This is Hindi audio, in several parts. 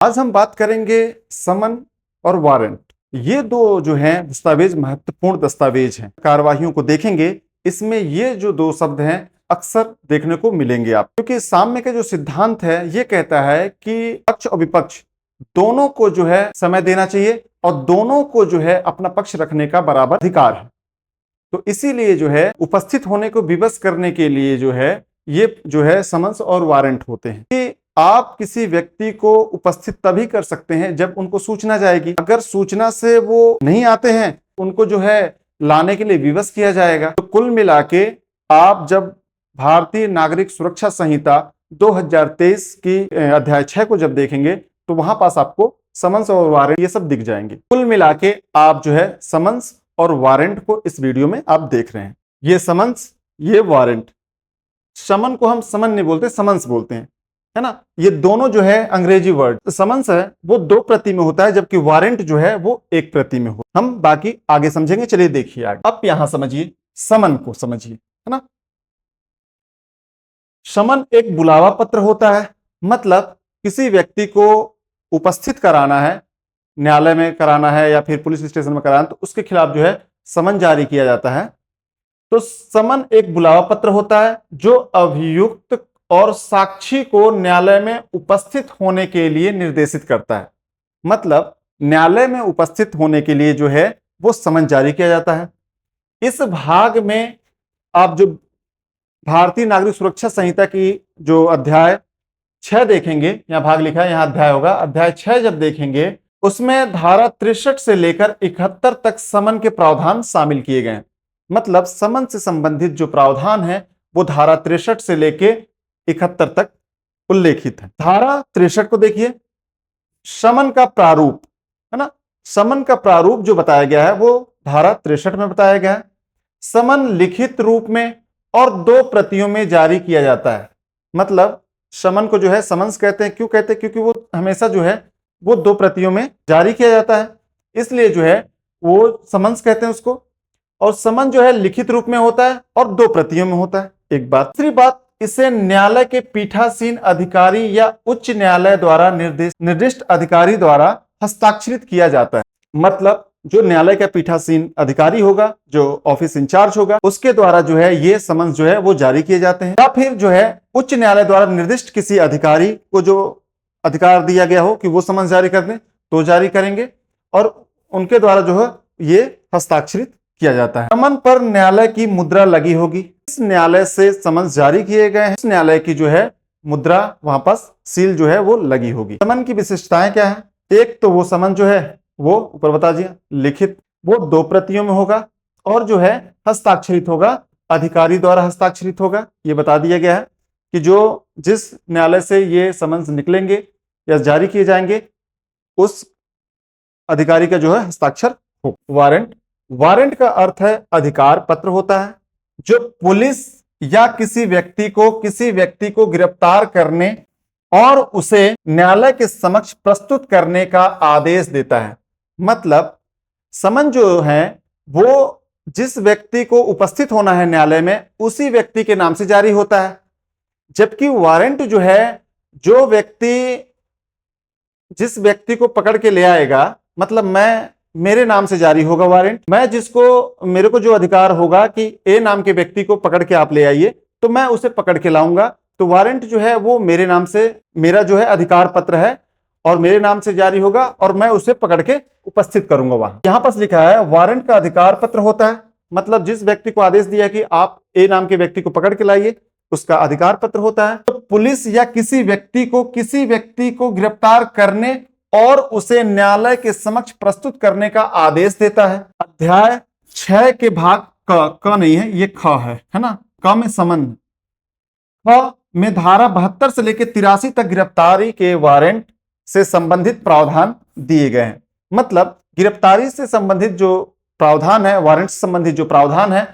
आज हम बात करेंगे समन और वारंट। ये दो जो हैं दस्तावेज महत्वपूर्ण दस्तावेज हैं। कार्यवाहियों को देखेंगे, इसमें ये जो दो शब्द हैं अक्सर देखने को मिलेंगे आप, क्योंकि साम्य का जो सिद्धांत है ये कहता है कि पक्ष और विपक्ष दोनों को जो है समय देना चाहिए और दोनों को जो है अपना पक्ष रखने का बराबर अधिकार है। तो इसीलिए जो है उपस्थित होने को विवश करने के लिए जो है ये जो है समन्स और वारंट होते हैं कि आप किसी व्यक्ति को उपस्थित तभी कर सकते हैं जब उनको सूचना जाएगी। अगर सूचना से वो नहीं आते हैं, उनको जो है लाने के लिए विवश किया जाएगा। तो कुल मिला के आप जब भारतीय नागरिक सुरक्षा संहिता 2023 की अध्याय 6 को जब देखेंगे तो वहां पास आपको समन्स और वारंट ये सब दिख जाएंगे। कुल मिला के आप जो है समन्स और वारंट को इस वीडियो में आप देख रहे हैं। ये समन्स, ये वारंट। समन को हम समन नहीं बोलते, समन्स बोलते हैं, है ना। ये दोनों जो है अंग्रेजी वर्ड। समन्स है वो 2 प्रति में होता है, जबकि वारंट जो है वो 1 प्रति में हो। हम बाकी आगे समझेंगे, चलिए देखिए आगे। अब यहां समझिए, समन को समझिए, है ना। समन एक बुलावा पत्र होता है, मतलब किसी व्यक्ति को उपस्थित कराना है, न्यायालय में कराना है या फिर पुलिस स्टेशन में कराना, तो उसके खिलाफ जो है समन जारी किया जाता है। तो समन एक बुलावा पत्र होता है जो अभियुक्त और साक्षी को न्यायालय में उपस्थित होने के लिए निर्देशित करता है। मतलब न्यायालय में उपस्थित होने के लिए जो है वो समन जारी किया जाता है। इस भाग में आप जो भारतीय नागरिक सुरक्षा संहिता की जो अध्याय 6 देखेंगे, यहां भाग लिखा है, यहां अध्याय होगा, अध्याय 6 जब देखेंगे उसमें धारा 63 से लेकर 71 तक समन के प्रावधान शामिल किए गए हैं। मतलब समन से संबंधित जो प्रावधान है वो धारा 63 से लेके 71 तक उल्लेखित है। धारा 63 को देखिए, समन का प्रारूप, है ना। समन का प्रारूप जो बताया गया है वो धारा 63 में बताया गया है। समन लिखित रूप में और 2 प्रतियों में जारी किया जाता है। मतलब समन को जो है समन्स कहते हैं। क्यों कहते हैं? क्योंकि वो हमेशा जो है वो 2 प्रतियों में जारी किया जाता है, इसलिए जो है वो समन्स कहते हैं उसको। और समन जो है लिखित रूप में होता है और 2 प्रतियों में होता है। एक बात। दूसरी बात, इसे न्यायालय के पीठासीन अधिकारी या उच्च न्यायालय द्वारा निर्दिष्ट अधिकारी द्वारा हस्ताक्षरित किया जाता है। मतलब जो न्यायालय का पीठासीन अधिकारी होगा, जो ऑफिस इंचार्ज होगा, उसके द्वारा जो है ये समन्स जो है वो जारी किए जाते हैं। या फिर जो है उच्च न्यायालय द्वारा निर्दिष्ट किसी अधिकारी को जो अधिकार दिया गया हो कि वो समन्स जारी कर दें तो जारी करेंगे, और उनके द्वारा जो है ये हस्ताक्षरित किया जाता है। समन पर न्यायालय की मुद्रा लगी होगी। इस न्यायालय से समन्स जारी किए गए हैं, इस न्यायालय की जो है मुद्रा, वहां पास सील जो है वो लगी होगी। समन की विशिष्टताएं क्या है? एक तो वो समन जो है वो ऊपर बता दिया, लिखित, वो 2 प्रतियों में होगा और जो है हस्ताक्षरित होगा, अधिकारी द्वारा हस्ताक्षरित होगा। ये बता दिया गया है कि जो जिस न्यायालय से ये समन्स निकलेंगे या जारी किए जाएंगे उस अधिकारी का जो है हस्ताक्षर हो। वारंट, वारंट का अर्थ है अधिकार पत्र होता है जो पुलिस या किसी व्यक्ति को गिरफ्तार करने और उसे न्यायालय के समक्ष प्रस्तुत करने का आदेश देता है। मतलब समन जो है वो जिस व्यक्ति को उपस्थित होना है न्यायालय में उसी व्यक्ति के नाम से जारी होता है, जबकि वारंट जो है जो व्यक्ति जिस व्यक्ति को पकड़ के ले आएगा, मतलब मेरे नाम से जारी होगा वारंट। मैं जिसको, मेरे को जो अधिकार होगा कि ए नाम के व्यक्ति को पकड़ के आप ले आइए, तो मैं उसे पकड़ के लाऊंगा। तो वारंट जो है वो मेरे नाम से, मेरा जो है अधिकार पत्र है और मेरे नाम से जारी होगा और मैं उसे पकड़ के उपस्थित करूंगा वहां। यहां पर लिखा है वारंट का अधिकार पत्र होता है, मतलब जिस व्यक्ति को आदेश दिया कि आप ए नाम के व्यक्ति को पकड़ के लाइए उसका अधिकार पत्र होता है। तो पुलिस या किसी व्यक्ति को गिरफ्तार करने और उसे न्यायालय के समक्ष प्रस्तुत करने का आदेश देता है। अध्याय 6 के भाग क नहीं है, ये ख है ना। क में समन, ख में धारा 72 से लेकर 83 तक गिरफ्तारी के वारंट से संबंधित प्रावधान दिए गए हैं। मतलब गिरफ्तारी से संबंधित जो प्रावधान है, वारंट से संबंधित जो प्रावधान है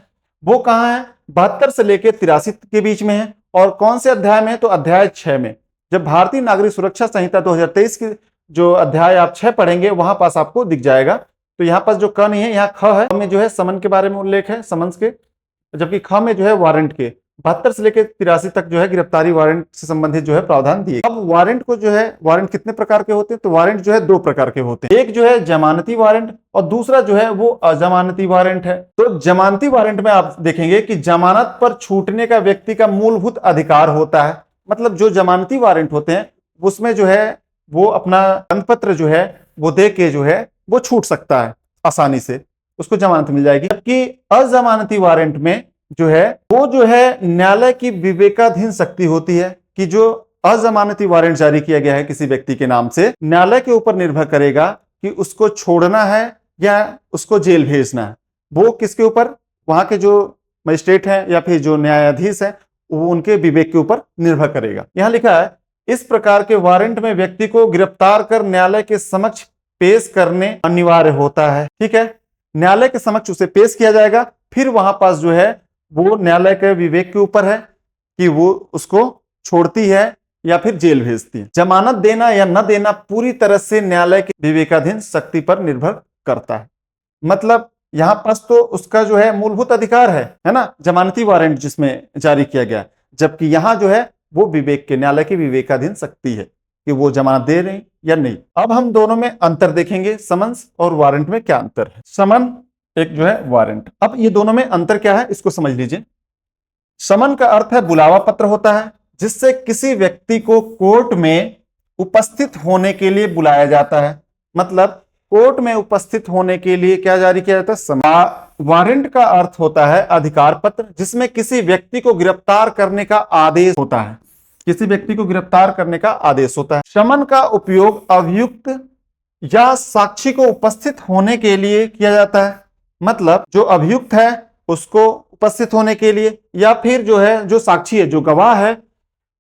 वो कहां है? 72 से लेकर 83 के बीच में है। और कौन से अध्याय में? तो अध्याय 6 में। जब भारतीय नागरिक सुरक्षा संहिता 2023 की जो अध्याय आप 6 पढ़ेंगे वहां पास आपको दिख जाएगा। तो यहाँ पास जो क नहीं है, यहाँ ख है, में जो है समन के बारे में उल्लेख है, समन्स के, जबकि ख में जो है वारंट के। 72 से लेकर 83 तक जो है गिरफ्तारी वारंट से संबंधित जो है प्रावधान दिए। अब वारंट को जो है, वारंट कितने प्रकार के होते हैं? तो वारंट जो है दो प्रकार के होते हैं, एक जो है जमानती वारंट और दूसरा जो है वो अजमानती वारंट है। तो जमानती वारंट में आप देखेंगे कि जमानत पर छूटने का व्यक्ति का मूलभूत अधिकार होता है। मतलब जो जमानती वारंट होते हैं उसमें जो है वो अपना पत्र जो है वो दे के जो है वो छूट सकता है आसानी से, उसको जमानत मिल जाएगी। जबकि अजमानती वारंट में जो है वो जो है न्यायालय की विवेकाधीन शक्ति होती है कि जो अजमानती वारंट जारी किया गया है किसी व्यक्ति के नाम से, न्यायालय के ऊपर निर्भर करेगा कि उसको छोड़ना है या उसको जेल भेजना है। वो किसके ऊपर? वहां के जो मजिस्ट्रेट हैं या फिर जो न्यायाधीश हैं वो उनके विवेक के ऊपर निर्भर करेगा। यहां लिखा है इस प्रकार के वारंट में व्यक्ति को गिरफ्तार कर न्यायालय के समक्ष पेश करने अनिवार्य होता है। ठीक है, न्यायालय के समक्ष उसे पेश किया जाएगा, फिर वहां पास जो है वो न्यायालय के विवेक के ऊपर है कि वो उसको छोड़ती है या फिर जेल भेजती है। जमानत देना या न देना पूरी तरह से न्यायालय के विवेकाधीन शक्ति पर निर्भर करता है। मतलब यहां पास तो उसका जो है मूलभूत अधिकार है ना, जमानती वारंट जिसमें जारी किया गया, जबकि यहां जो है वो विवेक के, न्यायालय की विवेकाधीन शक्ति है कि वो जमानत दे रहे या नहीं। अब हम दोनों में अंतर देखेंगे, समन्स और वारंट में क्या अंतर है। समन एक जो है वारंट। अब ये दोनों में अंतर क्या है इसको समझ लीजिए। समन का अर्थ है बुलावा पत्र होता है जिससे किसी व्यक्ति को कोर्ट में उपस्थित होने के लिए बुलाया जाता है। मतलब कोर्ट में उपस्थित होने के लिए क्या जारी किया जाता है? वारंट का अर्थ होता है अधिकार पत्र जिसमें किसी व्यक्ति को गिरफ्तार करने का आदेश होता है, किसी व्यक्ति को गिरफ्तार करने का आदेश होता है। समन का उपयोग अभियुक्त या साक्षी को उपस्थित होने के लिए किया जाता है। मतलब जो अभियुक्त है उसको उपस्थित होने के लिए या फिर जो है जो साक्षी है, जो गवाह है,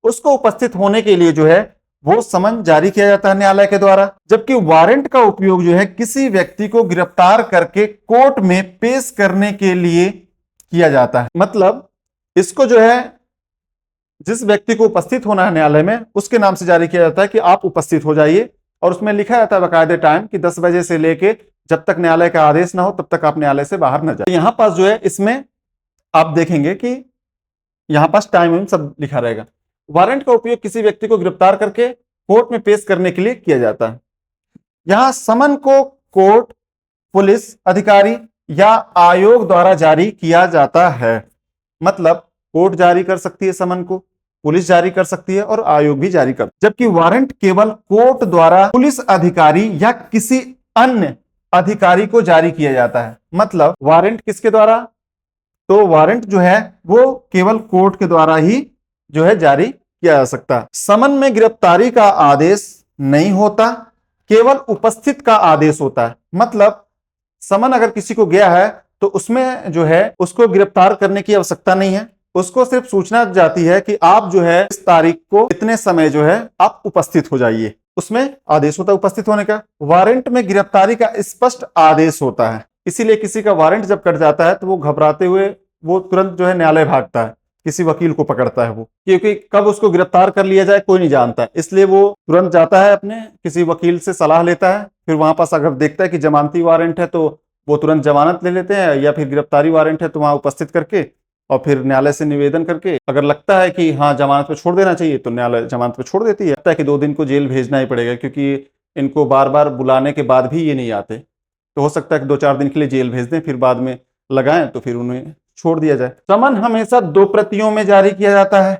उसको उपस्थित होने के लिए जो है वो समन जारी किया जाता है न्यायालय के द्वारा। जबकि वारंट का उपयोग जो है किसी व्यक्ति को गिरफ्तार करके कोर्ट में पेश करने के लिए किया जाता है। मतलब इसको जो है जिस व्यक्ति को उपस्थित होना है न्यायालय में उसके नाम से जारी किया जाता है कि आप उपस्थित हो जाइए, और उसमें लिखा जाता है बाकायदे टाइम कि 10 बजे से लेके जब तक न्यायालय का आदेश ना हो तब तक आप न्यायालय से बाहर न जाए। यहां पास जो है इसमें आप देखेंगे कि यहां पास टाइम सब लिखा रहेगा। वारंट का उपयोग किसी व्यक्ति को गिरफ्तार करके कोर्ट में पेश करने के लिए किया जाता है। यहां समन को कोर्ट, पुलिस अधिकारी या आयोग द्वारा जारी किया जाता है। मतलब कोर्ट जारी कर सकती है समन को, पुलिस जारी कर सकती है और आयोग भी जारी कर। जबकि वारंट केवल कोर्ट द्वारा पुलिस अधिकारी या किसी अन्य अधिकारी को जारी किया जाता है। मतलब वारंट किसके द्वारा? तो वारंट जो है वो केवल कोर्ट के द्वारा ही जो है जारी किया जा सकता है। समन में गिरफ्तारी का आदेश नहीं होता, केवल उपस्थित का आदेश होता है। मतलब समन अगर किसी को गया है तो उसमें जो है उसको गिरफ्तार करने की आवश्यकता नहीं है, उसको सिर्फ सूचना जाती है कि आप जो है इस तारीख को इतने समय जो है आप उपस्थित हो जाइए, उसमें आदेश होता है उपस्थित होने का। वारंट में गिरफ्तारी का स्पष्ट आदेश होता है, इसीलिए किसी का वारंट जब कट जाता है तो वो घबराते हुए वो तुरंत जो है न्यायालय भागता है, किसी वकील को पकड़ता है वो, क्योंकि कब उसको गिरफ्तार कर लिया जाए कोई नहीं जानता है, इसलिए वो तुरंत जाता है अपने किसी वकील से सलाह लेता है। फिर वहां पास अगर देखता है कि जमानती वारंट है तो वो तुरंत जमानत ले लेते हैं, या फिर गिरफ्तारी वारंट है तो वहां उपस्थित करके और फिर न्यायालय से निवेदन करके अगर लगता है कि हाँ जमानत पे छोड़ देना चाहिए तो न्यायालय जमानत पे छोड़ देती है। लगता है कि 2 दिन को जेल भेजना ही पड़ेगा क्योंकि इनको बार बार बुलाने के बाद भी ये नहीं आते, तो हो सकता है कि 2-4 दिन के लिए जेल भेज दें, फिर बाद में लगाएं तो फिर उन्हें छोड़ दिया जाए। समन हमेशा 2 प्रतियों में जारी किया जाता है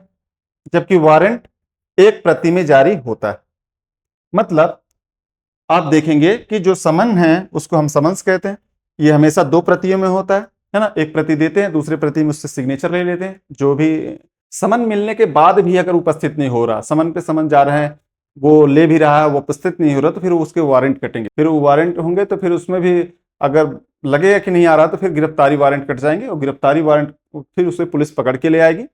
जबकि वारंट 1 प्रति में जारी होता है। मतलब आप देखेंगे कि जो समन है उसको हम समन्स कहते हैं, ये हमेशा 2 प्रतियों में होता है ना। 1 प्रति देते हैं, दूसरे प्रति में उससे सिग्नेचर ले लेते हैं। जो भी समन मिलने के बाद भी अगर उपस्थित नहीं हो रहा, समन पे समन जा रहे हैं, वो ले भी रहा है, वो उपस्थित नहीं हो रहा, तो फिर उसके वारंट कटेंगे। फिर वो वारंट होंगे तो फिर उसमें भी अगर लगेगा कि नहीं आ रहा तो फिर गिरफ्तारी वारंट कट जाएंगे, और गिरफ्तारी वारंट फिर उसे पुलिस पकड़ के ले आएगी।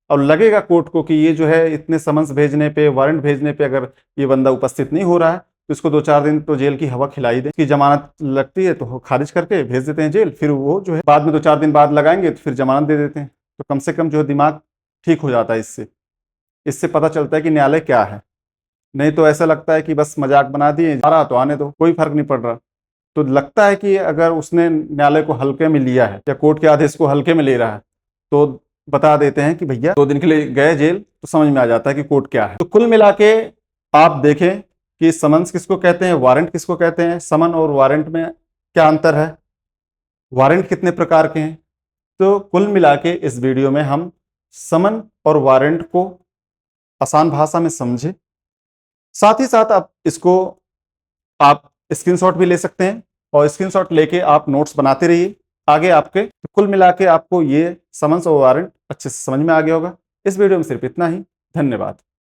और लगेगा कोर्ट को कि ये जो है इतने समन्स भेजने पे, वारंट भेजने पे अगर ये बंदा उपस्थित नहीं हो रहा है तो इसको 2-4 दिन तो जेल की हवा खिलाई दे। इसकी जमानत लगती है तो खारिज करके भेज देते हैं जेल, फिर वो जो है बाद में 2-4 दिन बाद लगाएंगे तो फिर जमानत दे देते हैं। तो कम से कम जो है दिमाग ठीक हो जाता है इससे पता चलता है कि न्यायालय क्या है। नहीं तो ऐसा लगता है कि बस मजाक बना दिए, आ रहा तो आने दो, कोई फर्क नहीं पड़ रहा। तो लगता है कि अगर उसने न्यायालय को हल्के में लिया है या कोर्ट के आदेश को हल्के में ले रहा है तो बता देते हैं कि भैया 2 दिन के लिए गए जेल, तो समझ में आ जाता है कि कोर्ट क्या है। तो कुल मिला के आप देखें कि समन्स किसको कहते हैं, वारंट किसको कहते हैं, समन और वारंट में क्या अंतर है, वारंट कितने प्रकार के हैं। तो कुल मिला के इस वीडियो में हम समन और वारंट को आसान भाषा में समझे, साथ ही साथ आप स्क्रीनशॉट भी ले सकते हैं और स्क्रीनशॉट लेके आप नोट्स बनाते रहिए आगे आपके। तो कुल मिला के आपको ये समन्स और वारंट अच्छे से समझ में आ गया होगा। इस वीडियो में सिर्फ इतना ही। धन्यवाद।